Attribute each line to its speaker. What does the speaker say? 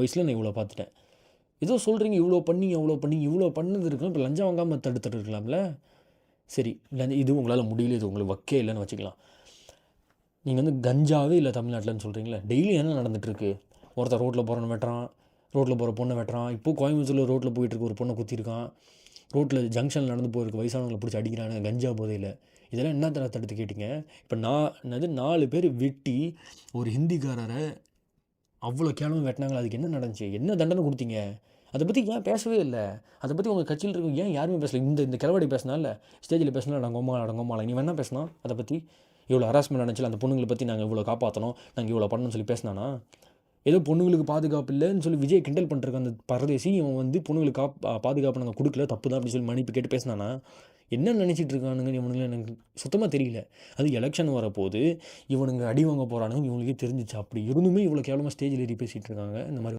Speaker 1: வயசில் நான் இவ்வளோ பார்த்துட்டேன். ஏதோ சொல்கிறீங்க இவ்வளோ பண்ணீங்க, அவ்வளோ பண்ணீங்க, இவ்வளோ பண்ணது இருக்கலாம். இப்போ லஞ்சம் வாங்காமல் தடுத்துட்டு இருக்கலாம்ல. சரி, இது உங்களால் முடியல, இது உங்களுக்கு வக்கே இல்லைன்னு வச்சுக்கலாம். நீங்கள் வந்து கஞ்சாவே இல்லை தமிழ்நாட்டில்னு சொல்கிறீங்களே, டெய்லி என்ன நடந்துகிட்ருக்கு? ஒருத்தர் ரோட்டில் போகிறவனை வெட்டுறான், ரோட்டில் போகிற பொண்ணை வெட்டுறான். இப்போது கோயம்புத்தூரில் ரோட்டில் போயிட்டுருக்கு ஒரு பொண்ணை குத்திருக்கான். ரோட்டில் ஜங்ஷனில் நடந்து போகிறதுக்கு வயசானவங்களை பிடிச்சி அடிக்கிறானுங்க கஞ்சா போதையில். இதெல்லாம் என்ன தடுத்து கேட்டிங்க? இப்போ என்னது 4 பேர் வெட்டி ஒரு ஹிந்திக்காரரை அவ்வளோ கேவலமாக வெட்டினாங்களா? அதுக்கு என்ன நடந்துச்சு? என்ன தண்டனை கொடுத்தீங்க? அதை பற்றி ஏன் பேசவே இல்லை? அதை பற்றி உங்கள் கட்சியில் இருக்க ஏன் யாருமே பேசல? இந்த கிழவாடி பேசினால, ஸ்டேஜில் பேசினா அடங்கோமாலை நீ வேணா பேசினா அதை பற்றி இவ்வளோ ஹராஸ்மெண்ட் நடந்துச்சு, அந்த பொண்ணுங்களை பற்றி நாங்கள் இவ்வளோ காப்பாற்றணும், நாங்கள் இவ்வளோ பண்ணணும்னு சொல்லி பேசினானா? ஏதோ பொண்ணுங்களுக்கு பாதுகாப்பு இல்லைன்னு சொல்லி விஜய் கிண்டல் பண்ணிருக்க அந்த பரதேசி இவன் வந்து பொண்ணுங்களுக்கு பாதுகாப்பு நாங்கள் கொடுக்கல, தப்பு தான் அப்படின்னு சொல்லி மன்னிப்பு கேட்டு பேசினானா? என்ன நினச்சிட்டு இருக்கானுங்கன்னு இவனுங்களை எனக்கு சுத்தமாக தெரியல. அது எலெக்ஷன் வரப்போது இவனுங்க அடி வாங்க போகிறானுங்க இவங்களுக்கே தெரிஞ்சிச்சு. அப்படி இருந்துமே இவ்வளோ கேவலமாக ஸ்டேஜில் ஏறி பேசிகிட்டு இருக்காங்க. இந்த மாதிரி